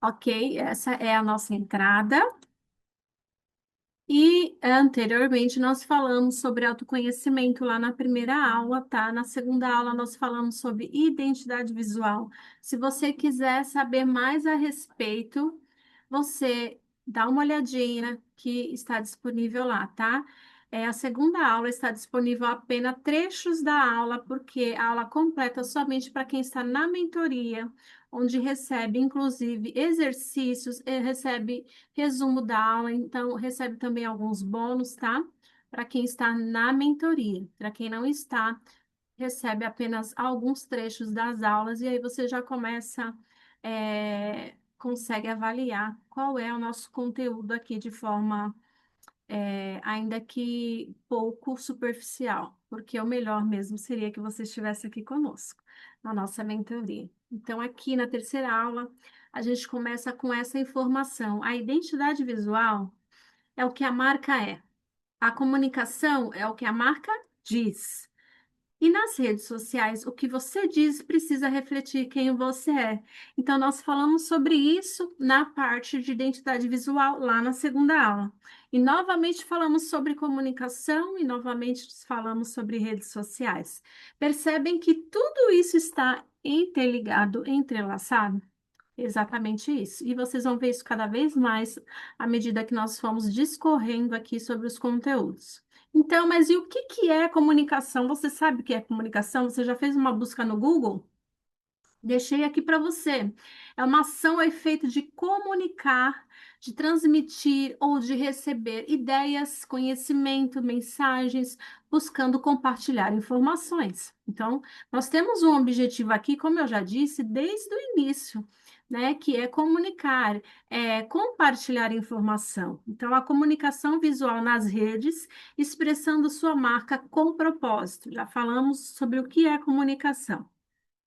Ok, essa é a nossa entrada. E anteriormente nós falamos sobre autoconhecimento lá na primeira aula, tá? Na segunda aula nós falamos sobre identidade visual. Se você quiser saber mais a respeito, você dá uma olhadinha que está disponível lá, tá? A segunda aula está disponível apenas trechos da aula, porque a aula completa somente para quem está na mentoria, onde recebe inclusive exercícios, recebe resumo da aula, então recebe também alguns bônus, tá? Para quem está na mentoria. Para quem não está, recebe apenas alguns trechos das aulas e aí você já começa, consegue avaliar qual é o nosso conteúdo aqui de forma, ainda que pouco superficial, porque o melhor mesmo seria que você estivesse aqui conosco, na nossa mentoria. Então, aqui na terceira aula, a gente começa com essa informação. A identidade visual é o que a marca é. A comunicação é o que a marca diz. E nas redes sociais, o que você diz precisa refletir quem você é. Então, nós falamos sobre isso na parte de identidade visual, lá na segunda aula. E novamente falamos sobre comunicação e novamente falamos sobre redes sociais. Percebem que tudo isso está interligado, entrelaçado? Exatamente isso. E vocês vão ver isso cada vez mais à medida que nós formos discorrendo aqui sobre os conteúdos. Então, mas e o que que é comunicação? Você sabe o que é comunicação? Você já fez uma busca no Google? Deixei aqui para você. É uma ação ou efeito de comunicar, de transmitir ou de receber ideias, conhecimento, mensagens, buscando compartilhar informações. Então, nós temos um objetivo aqui, como eu já disse, desde o início, né, que é comunicar, compartilhar informação. Então, a comunicação visual nas redes, expressando sua marca com propósito. Já falamos sobre o que é comunicação,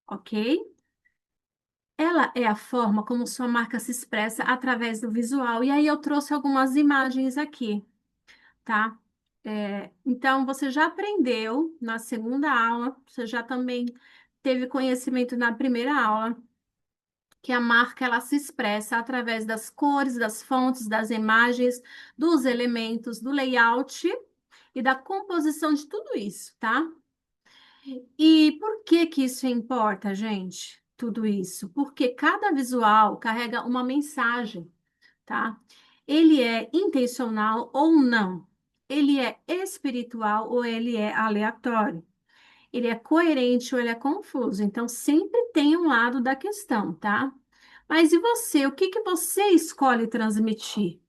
ok? Ela é a forma como sua marca se expressa através do visual. E aí eu trouxe algumas imagens aqui, tá? Então, você já aprendeu na segunda aula, você já também teve conhecimento na primeira aula, que a marca ela se expressa através das cores, das fontes, das imagens, dos elementos, do layout e da composição de tudo isso, tá? E por que que isso importa, gente? Tudo isso? Porque cada visual carrega uma mensagem, tá? Ele é intencional ou não? Ele é espiritual ou ele é aleatório? Ele é coerente ou ele é confuso? Então, sempre tem um lado da questão, tá? Mas e você? O que que você escolhe transmitir?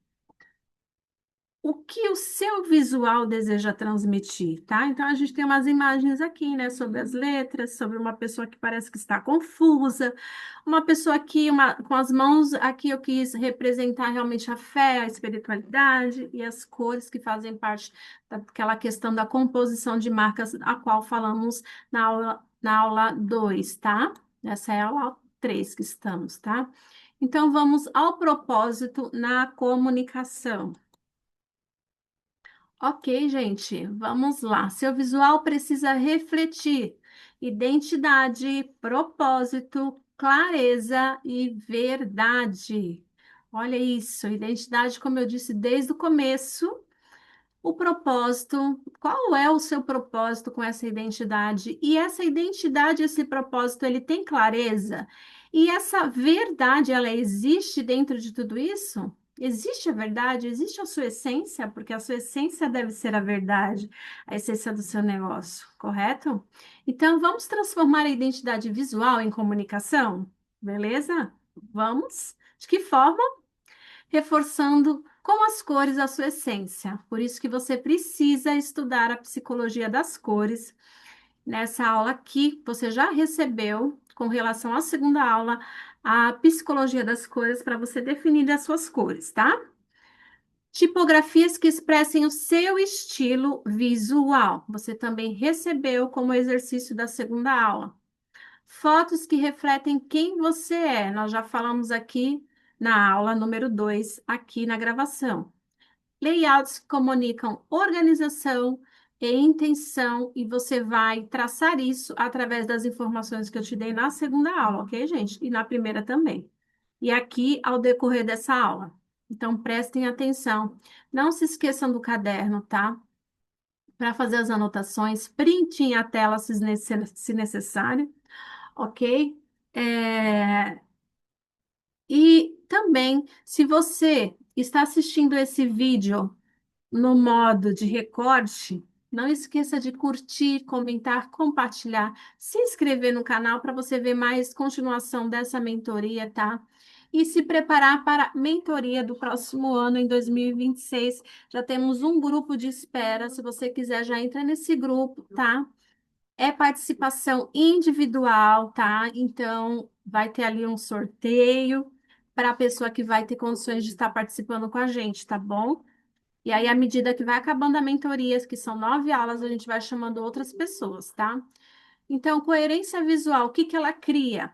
O que o seu visual deseja transmitir, tá? Então, a gente tem umas imagens aqui, né, sobre as letras, sobre uma pessoa que parece que está confusa, uma pessoa aqui, com as mãos, aqui eu quis representar realmente a fé, a espiritualidade e as cores que fazem parte daquela questão da composição de marcas, a qual falamos na aula 2, tá? Essa é a aula 3 que estamos, tá? Então, vamos ao propósito na comunicação. Ok, gente, vamos lá. Seu visual precisa refletir identidade, propósito, clareza e verdade. Olha isso, identidade, como eu disse desde o começo, o propósito, qual é o seu propósito com essa identidade? E essa identidade, esse propósito, ele tem clareza? E essa verdade, ela existe dentro de tudo isso? Existe a verdade? Existe a sua essência? Porque a sua essência deve ser a verdade, a essência do seu negócio, correto? Então, vamos transformar a identidade visual em comunicação? Beleza? Vamos? De que forma? Reforçando com as cores a sua essência. Por isso que você precisa estudar a psicologia das cores. Nessa aula aqui, você já recebeu, com relação à segunda aula, a psicologia das cores para você definir as suas cores, tá? Tipografias que expressem o seu estilo visual. Você também recebeu como exercício da segunda aula. Fotos que refletem quem você é. Nós já falamos aqui na aula número 2, aqui na gravação. Layouts que comunicam organização e intenção, e você vai traçar isso através das informações que eu te dei na segunda aula, ok, gente? E na primeira também. e aqui ao decorrer dessa aula. Então, prestem atenção. Não se esqueçam do caderno, tá? Para fazer as anotações, printem a tela se necessário, ok? É, E também, se você está assistindo esse vídeo no modo de recorte, não esqueça de curtir, comentar, compartilhar, se inscrever no canal para você ver mais continuação dessa mentoria, tá? E se preparar para a mentoria do próximo ano, em 2026. Já temos um grupo de espera. Se você quiser, já entra nesse grupo, tá? É participação individual, tá? Então, vai ter ali um sorteio para a pessoa que vai ter condições de estar participando com a gente, tá bom? E aí, à medida que vai acabando a mentoria, que são 9 aulas, a gente vai chamando outras pessoas, tá? Então, coerência visual, o que que ela cria?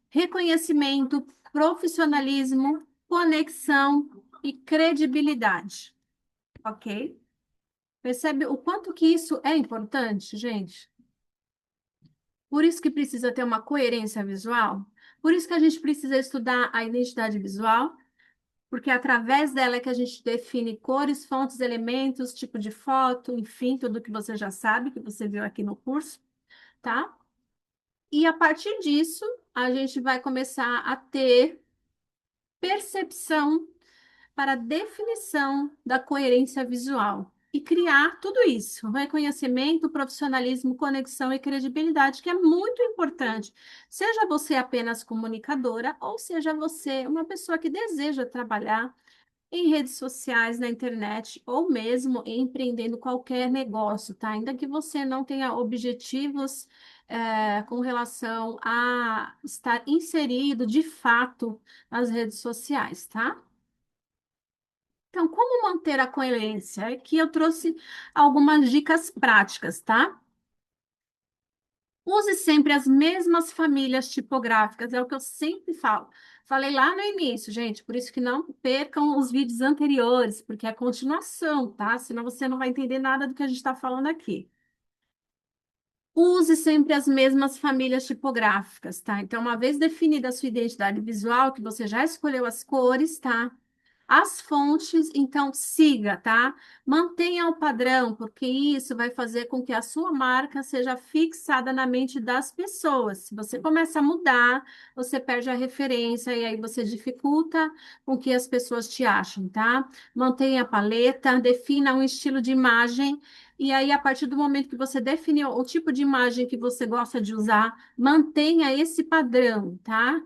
Reconhecimento, profissionalismo, conexão e credibilidade, ok? Percebe o quanto que isso é importante, gente? Por isso que precisa ter uma coerência visual, por isso que a gente precisa estudar a identidade visual, porque é através dela é que a gente define cores, fontes, elementos, tipo de foto, enfim, tudo que você já sabe, que você viu aqui no curso, tá? E a partir disso, a gente vai começar a ter percepção para a definição da coerência visual e criar tudo isso, reconhecimento, profissionalismo, conexão e credibilidade, que é muito importante. Seja você apenas comunicadora ou seja você uma pessoa que deseja trabalhar em redes sociais, na internet ou mesmo empreendendo qualquer negócio, tá? Ainda que você não tenha objetivos com relação a estar inserido de fato nas redes sociais, tá? Então, como manter a coerência? Aqui eu trouxe algumas dicas práticas, tá? Use sempre as mesmas famílias tipográficas, é o que eu sempre falo. Falei lá no início, gente, por isso que não percam os vídeos anteriores, porque é a continuação, tá? Senão você não vai entender nada do que a gente está falando aqui. Use sempre as mesmas famílias tipográficas, tá? Então, uma vez definida a sua identidade visual, que você já escolheu as cores, tá? As fontes, então siga, tá? Mantenha o padrão, porque isso vai fazer com que a sua marca seja fixada na mente das pessoas. Se você começa a mudar, você perde a referência e aí você dificulta com que as pessoas te achem, tá? Mantenha a paleta, defina um estilo de imagem. E aí, a partir do momento que você definiu o tipo de imagem que você gosta de usar, mantenha esse padrão, tá?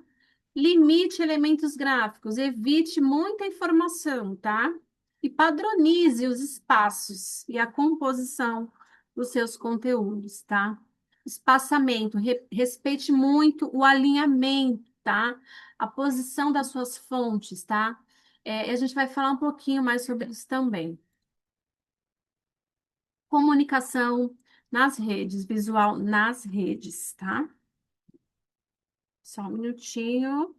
Limite elementos gráficos, evite muita informação, tá? E padronize os espaços e a composição dos seus conteúdos, tá? Espaçamento, respeite muito o alinhamento, tá? A posição das suas fontes, tá? A gente vai falar um pouquinho mais sobre isso também. Comunicação nas redes, visual nas redes, tá? Só um minutinho.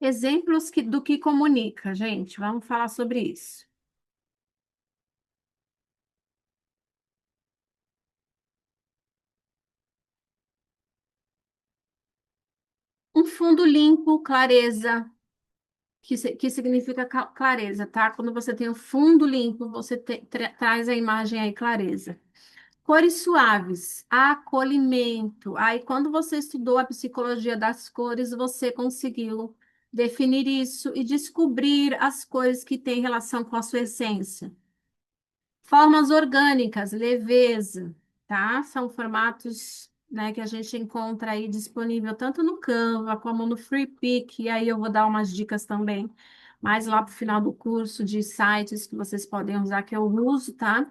Exemplos do que comunica, gente. Vamos falar sobre isso. Um fundo limpo, clareza, que significa clareza, tá? Quando você tem um fundo limpo, você traz a imagem aí, clareza. Cores suaves, acolhimento. Aí, quando você estudou a psicologia das cores, você conseguiu definir isso e descobrir as cores que têm relação com a sua essência. Formas orgânicas, leveza, tá? São formatos, né, que a gente encontra aí disponível tanto no Canva como no Freepik, e aí eu vou dar umas dicas também, mais lá para o final do curso, de sites que vocês podem usar, que eu uso, tá?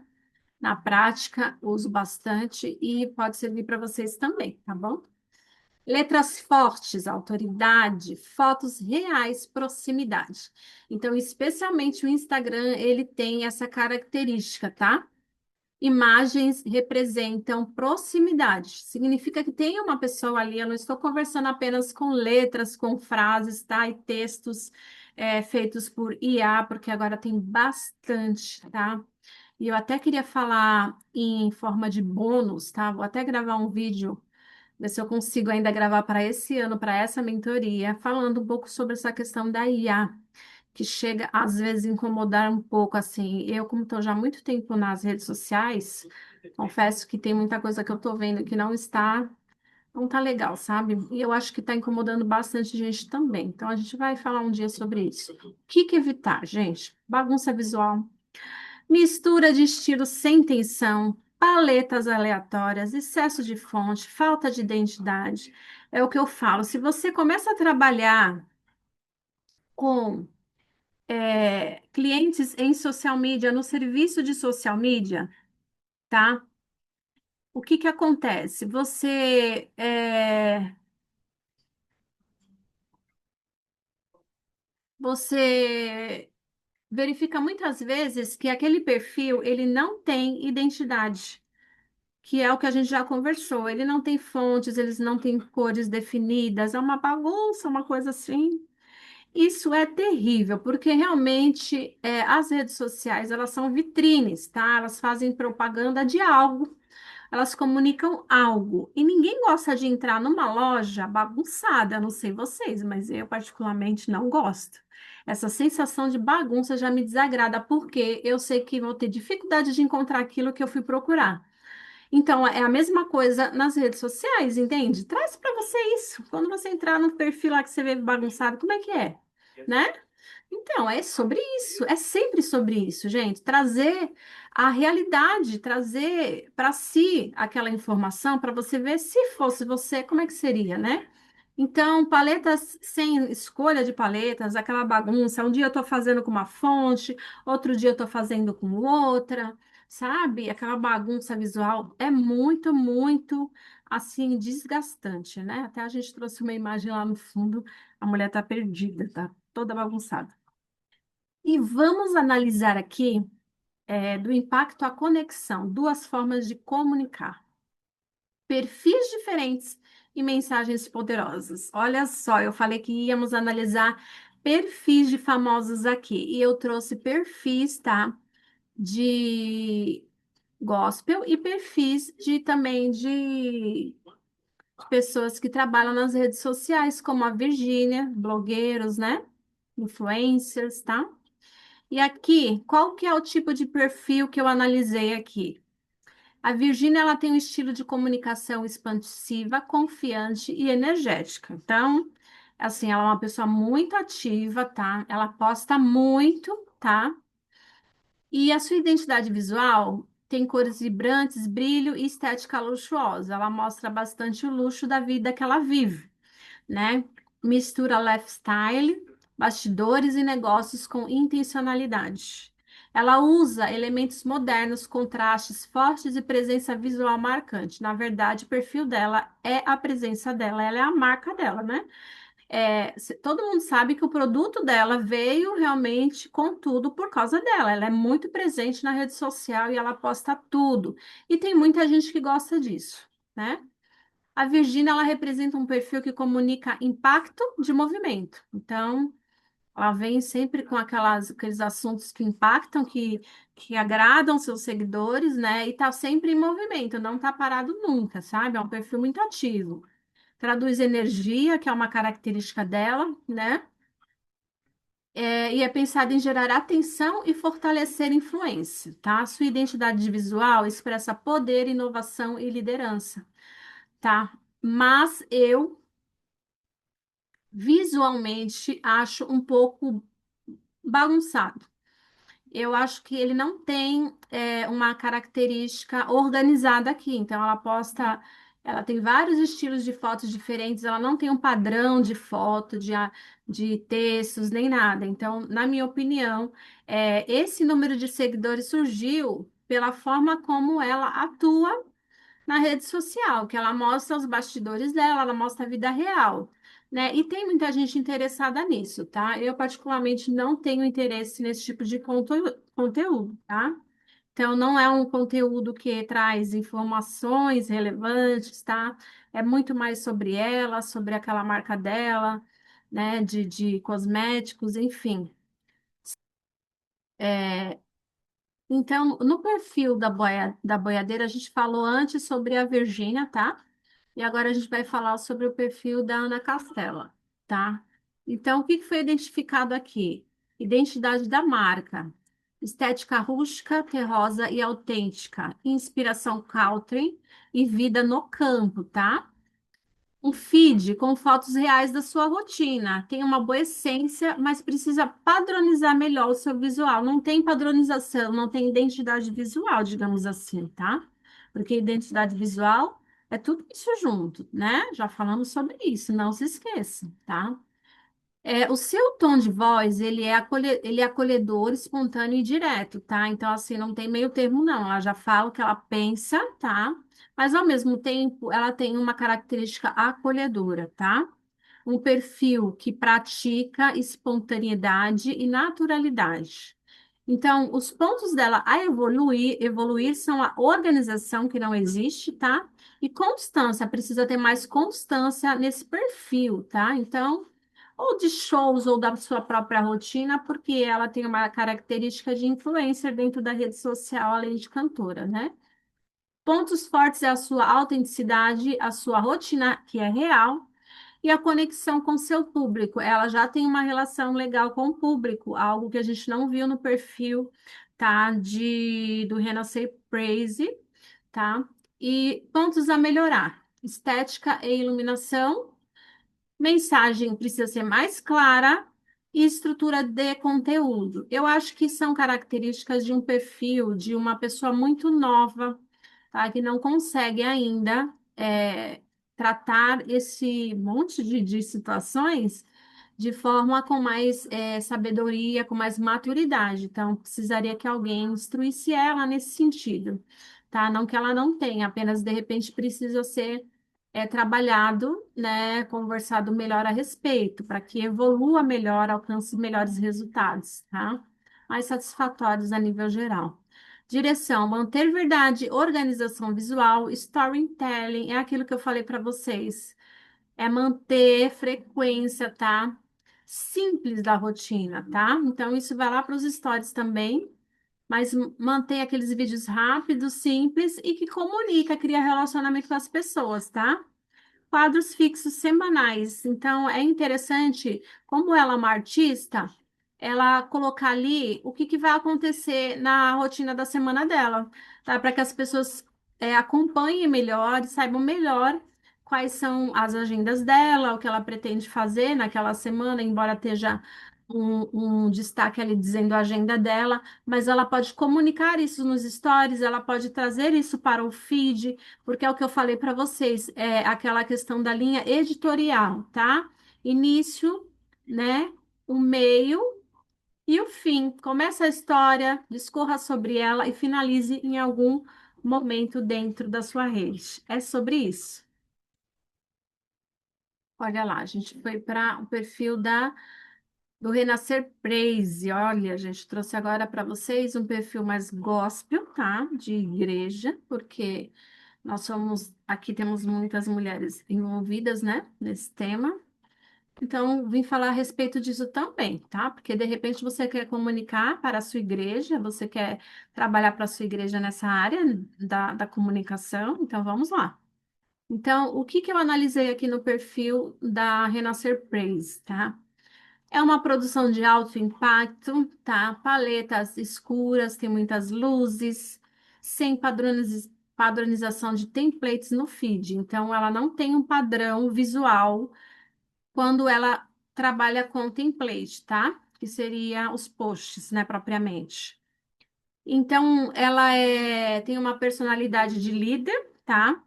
Na prática, uso bastante e pode servir para vocês também, tá bom? Letras fortes, autoridade, fotos reais, proximidade. Então, especialmente o Instagram, ele tem essa característica, tá? Imagens representam proximidade. Significa que tem uma pessoa ali. Eu não estou conversando apenas com letras, com frases, tá? E textos feitos por IA, porque agora tem bastante, tá? E eu até queria falar em forma de bônus, tá? Vou até gravar um vídeo, ver se eu consigo ainda gravar para esse ano, para essa mentoria, falando um pouco sobre essa questão da IA, que chega às vezes a incomodar um pouco, assim. Eu, como estou já há muito tempo nas redes sociais, confesso que tem muita coisa que eu estou vendo que não tá legal, sabe? E eu acho que está incomodando bastante gente também. Então a gente vai falar um dia sobre isso. O que que evitar, gente? Bagunça visual, mistura de estilos sem tensão, paletas aleatórias, excesso de fonte, falta de identidade. É o que eu falo. Se você começa a trabalhar com clientes em social media, no serviço de social media, tá? O que que acontece? Você verifica muitas vezes que aquele perfil ele não tem identidade, que é o que a gente já conversou. Ele não tem fontes, eles não têm cores definidas, é uma bagunça, uma coisa assim. Isso é terrível, porque realmente as redes sociais elas são vitrines, tá? Elas fazem propaganda de algo. Elas comunicam algo e ninguém gosta de entrar numa loja bagunçada. Eu não sei vocês, mas eu particularmente não gosto. Essa sensação de bagunça já me desagrada, porque eu sei que vou ter dificuldade de encontrar aquilo que eu fui procurar. Então, é a mesma coisa nas redes sociais, entende? Traz para você isso. Quando você entrar no perfil lá que você vê bagunçado, como é que é? Né? Então, é sobre isso, é sempre sobre isso, gente. Trazer a realidade, trazer para si aquela informação para você ver se fosse você, como é que seria, né? Então, paletas sem escolha de paletas, aquela bagunça. Um dia eu estou fazendo com uma fonte, outro dia eu estou fazendo com outra, sabe? Aquela bagunça visual é muito, muito assim desgastante, né? Até a gente trouxe uma imagem lá no fundo, a mulher está perdida, tá toda bagunçada. E vamos analisar aqui do impacto à conexão, duas formas de comunicar. Perfis diferentes e mensagens poderosas. Olha só, eu falei que íamos analisar perfis de famosos aqui, e eu trouxe perfis, tá? De gospel e perfis de também de pessoas que trabalham nas redes sociais, como a Virgínia, blogueiros, né? Influencers, tá? E aqui, qual que é o tipo de perfil que eu analisei aqui? A Virgínia, ela tem um estilo de comunicação expansiva, confiante e energética. Então, assim, ela é uma pessoa muito ativa, tá? Ela posta muito, tá? E a sua identidade visual tem cores vibrantes, brilho e estética luxuosa. Ela mostra bastante o luxo da vida que ela vive, né? Mistura lifestyle, bastidores e negócios com intencionalidade. Ela usa elementos modernos, contrastes fortes e presença visual marcante. Na verdade, o perfil dela é a presença dela, ela é a marca dela, né? Todo mundo sabe que o produto dela veio realmente com tudo por causa dela. Ela é muito presente na rede social e ela posta tudo. E tem muita gente que gosta disso, né? A Virgínia, ela representa um perfil que comunica impacto de movimento. Então, ela vem sempre com aqueles assuntos que impactam, que agradam seus seguidores, né? E está sempre em movimento, não está parado nunca, sabe? É um perfil muito ativo. Traduz energia, que é uma característica dela, né? E é pensado em gerar atenção e fortalecer influência, tá? Sua identidade visual expressa poder, inovação e liderança, tá? Mas eu visualmente acho um pouco bagunçado. Eu acho que ele não tem uma característica organizada aqui. Então, ela tem vários estilos de fotos diferentes, ela não tem um padrão de foto, de textos, nem nada. Então, na minha opinião, esse número de seguidores surgiu pela forma como ela atua na rede social, que ela mostra os bastidores dela, ela mostra a vida real, né? E tem muita gente interessada nisso, tá? Eu, particularmente, não tenho interesse nesse tipo de conteúdo, tá? Então, não é um conteúdo que traz informações relevantes, tá? É muito mais sobre ela, sobre aquela marca dela, né? De cosméticos, enfim. Então, no perfil da boiadeira, a gente falou antes sobre a Virgínia, tá? E agora a gente vai falar sobre o perfil da Ana Castela, tá? Então, o que que foi identificado aqui? Identidade da marca. Estética rústica, terrosa e autêntica. Inspiração country e vida no campo, tá? Um feed com fotos reais da sua rotina. Tem uma boa essência, mas precisa padronizar melhor o seu visual. Não tem padronização, não tem identidade visual, digamos assim, tá? Porque identidade visual é tudo isso junto, né? Já falamos sobre isso, não se esqueça, tá? O seu tom de voz, ele é acolhedor, espontâneo e direto, tá? Então, assim, não tem meio termo, não. Ela já fala o que ela pensa, tá? Mas, ao mesmo tempo, ela tem uma característica acolhedora, tá? Um perfil que pratica espontaneidade e naturalidade. Então, os pontos dela a evoluir são a organização, que não existe, tá? E constância, precisa ter mais constância nesse perfil, tá? Então, ou de shows ou da sua própria rotina, porque ela tem uma característica de influencer dentro da rede social, além de cantora, né? Pontos fortes é a sua autenticidade, a sua rotina, que é real, e a conexão com seu público. Ela já tem uma relação legal com o público, algo que a gente não viu no perfil, tá? Do Renascer Praise, tá? E pontos a melhorar: estética e iluminação. Mensagem precisa ser mais clara e estrutura de conteúdo. Eu acho que são características de um perfil de uma pessoa muito nova, tá? Que não consegue ainda tratar esse monte de situações de forma com mais sabedoria, com mais maturidade. Então, precisaria que alguém instruísse ela nesse sentido, tá? Não que ela não tenha, apenas de repente precisa ser trabalhado, né, conversado melhor a respeito, para que evolua melhor, alcance melhores resultados, tá? Mais satisfatórios a nível geral. Direção, manter verdade, organização visual, storytelling, é aquilo que eu falei para vocês. É manter frequência, tá? Simples da rotina, tá? Então, isso vai lá para os stories também, mas mantém aqueles vídeos rápidos, simples e que comunica, cria relacionamento com as pessoas, tá? Quadros fixos semanais. Então, é interessante, como ela é uma artista, ela colocar ali o que vai acontecer na rotina da semana dela, tá? Para que as pessoas acompanhem melhor e saibam melhor quais são as agendas dela, o que ela pretende fazer naquela semana, embora esteja um destaque ali dizendo a agenda dela, mas ela pode comunicar isso nos stories, ela pode trazer isso para o feed, porque é o que eu falei para vocês, é aquela questão da linha editorial, tá? Início, né? O meio e o fim. Começa a história, discorra sobre ela e finalize em algum momento dentro da sua rede. É sobre isso. Olha lá, a gente foi para o perfil do Renascer Praise. Olha, a gente trouxe agora para vocês um perfil mais gospel, tá? De igreja, porque nós somos, aqui temos muitas mulheres envolvidas, né, nesse tema. Então, vim falar a respeito disso também, tá? Porque de repente você quer comunicar para a sua igreja, você quer trabalhar para a sua igreja nessa área da comunicação, então vamos lá. Então, o que que eu analisei aqui no perfil da Renascer Praise, tá? É uma produção de alto impacto, tá? Paletas escuras, tem muitas luzes, sem padronização de templates no feed. Então, ela não tem um padrão visual quando ela trabalha com template, tá? Que seria os posts, né, propriamente. Então, ela tem uma personalidade de líder, tá?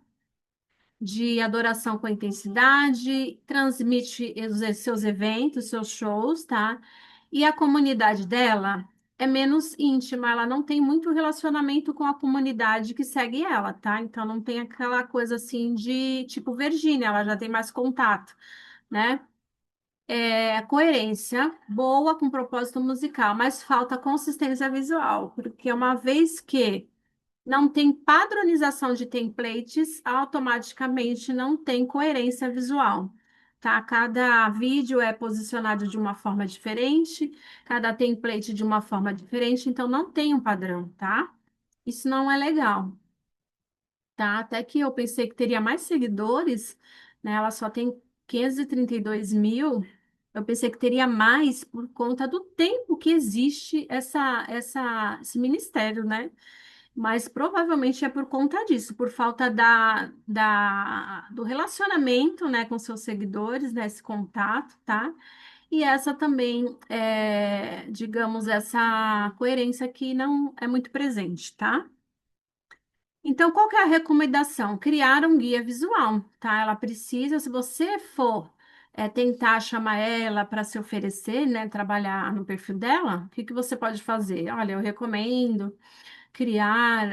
De adoração com intensidade, transmite os seus eventos, seus shows, tá? E a comunidade dela é menos íntima, ela não tem muito relacionamento com a comunidade que segue ela, tá? Então não tem aquela coisa assim de tipo Virgínia, ela já tem mais contato, né? coerência boa com propósito musical, mas falta consistência visual, porque uma vez que não tem padronização de templates, automaticamente não tem coerência visual. Tá? Cada vídeo é posicionado de uma forma diferente, cada template de uma forma diferente, então não tem um padrão, tá? Isso não é legal, tá? Até que eu pensei que teria mais seguidores, né? Ela só tem 532 mil. Eu pensei que teria mais por conta do tempo que existe esse ministério, né? Mas provavelmente é por conta disso, por falta do relacionamento, né, com seus seguidores, né, esse contato, tá? E essa também, digamos, essa coerência que não é muito presente, tá? Então, qual que é a recomendação? Criar um guia visual, tá? Ela precisa, se você for tentar chamar ela para se oferecer, né, trabalhar no perfil dela, o que que você pode fazer? Olha, eu recomendo criar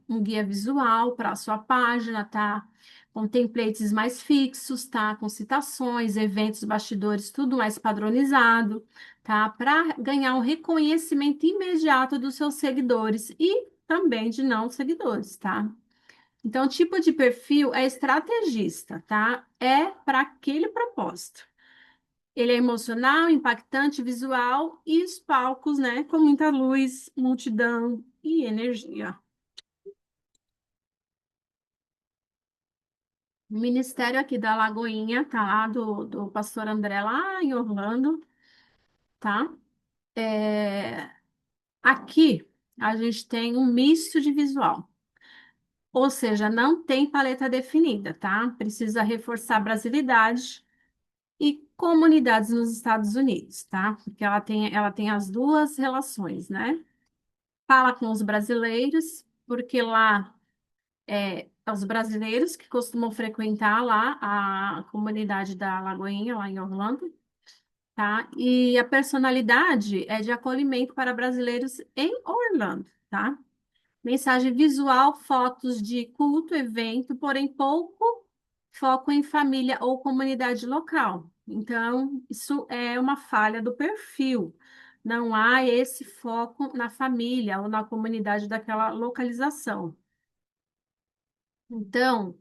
um guia visual para a sua página, tá? Com templates mais fixos, tá? Com citações, eventos, bastidores, tudo mais padronizado, tá? Para ganhar um reconhecimento imediato dos seus seguidores e também de não seguidores, tá? Então, o tipo de perfil é estrategista, tá? É para aquele propósito. Ele é emocional, impactante, visual e os palcos, né, com muita luz, multidão e energia. O ministério aqui da Lagoinha, tá lá do pastor André, lá em Orlando, tá? É, aqui a gente tem um misto de visual, ou seja, não tem paleta definida, tá? Precisa reforçar a brasilidade e comunidades nos Estados Unidos, tá? Porque ela tem as duas relações, né? Fala com os brasileiros, porque lá os brasileiros que costumam frequentar lá a comunidade da Lagoinha, lá em Orlando, tá? E a personalidade é de acolhimento para brasileiros em Orlando, tá? Mensagem visual, fotos de culto, evento, porém pouco foco em família ou comunidade local. Então, isso é uma falha do perfil. Não há esse foco na família ou na comunidade daquela localização. Então,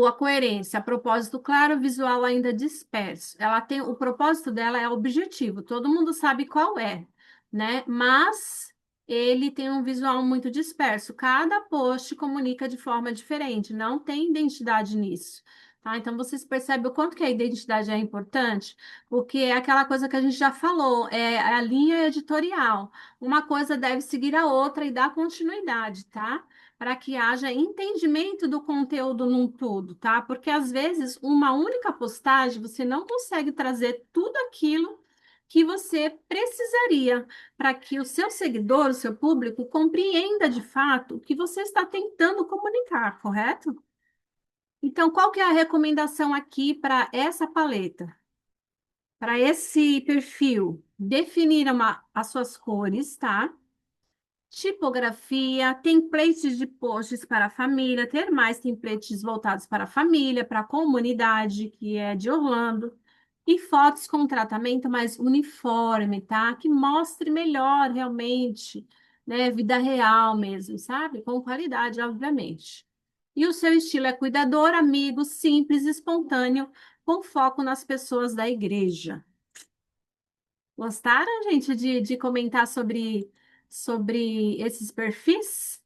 a coerência, a propósito claro, visual ainda disperso. Ela tem, o propósito dela é objetivo, todo mundo sabe qual é, né? Mas ele tem um visual muito disperso. Cada post comunica de forma diferente, não tem identidade nisso. Tá? Então, vocês percebem o quanto que a identidade é importante, porque é aquela coisa que a gente já falou, é a linha editorial. Uma coisa deve seguir a outra e dar continuidade, tá? Para que haja entendimento do conteúdo num todo, tá? Porque às vezes uma única postagem você não consegue trazer tudo aquilo que você precisaria para que o seu seguidor, o seu público, compreenda de fato o que você está tentando comunicar, correto? Então, qual que é a recomendação aqui para essa paleta? Para esse perfil? Definir as suas cores, tá? Tipografia, templates de posts para a família, ter mais templates voltados para a família, para a comunidade, que é de Orlando, e fotos com tratamento mais uniforme, tá? Que mostre melhor realmente, né? Vida real mesmo, sabe? Com qualidade, obviamente. E o seu estilo é cuidador, amigo, simples, espontâneo, com foco nas pessoas da igreja. Gostaram, gente, de comentar sobre esses perfis?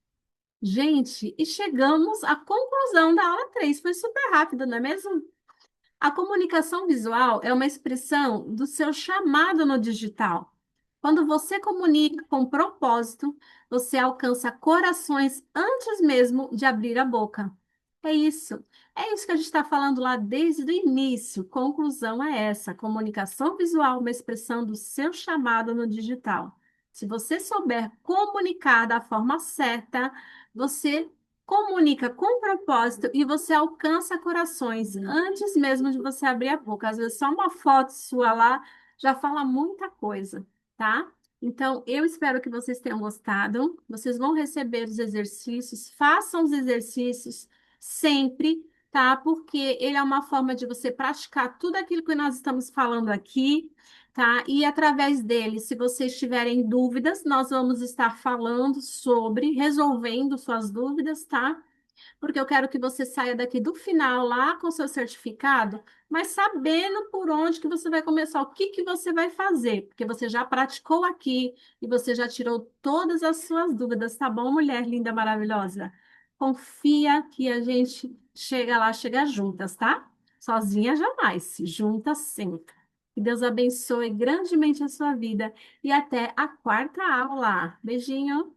Gente, e chegamos à conclusão da aula 3. Foi super rápido, não é mesmo? A comunicação visual é uma expressão do seu chamado no digital. Quando você comunica com propósito, você alcança corações antes mesmo de abrir a boca. É isso. É isso que a gente está falando lá desde o início. Conclusão é essa: comunicação visual, é uma expressão do seu chamado no digital. Se você souber comunicar da forma certa, você comunica com propósito e você alcança corações antes mesmo de você abrir a boca. Às vezes, só uma foto sua lá já fala muita coisa, tá? Então, eu espero que vocês tenham gostado. Vocês vão receber os exercícios, façam os exercícios sempre, tá? Porque ele é uma forma de você praticar tudo aquilo que nós estamos falando aqui, tá? E através dele, se vocês tiverem dúvidas, nós vamos estar falando sobre, resolvendo suas dúvidas, tá? Porque eu quero que você saia daqui do final lá com seu certificado, mas sabendo por onde que você vai começar, o que que você vai fazer, porque você já praticou aqui e você já tirou todas as suas dúvidas, tá bom, mulher linda, maravilhosa? Confia que a gente chega lá, chega juntas, tá? Sozinha jamais, juntas sempre. Que Deus abençoe grandemente a sua vida e até a quarta aula. Beijinho.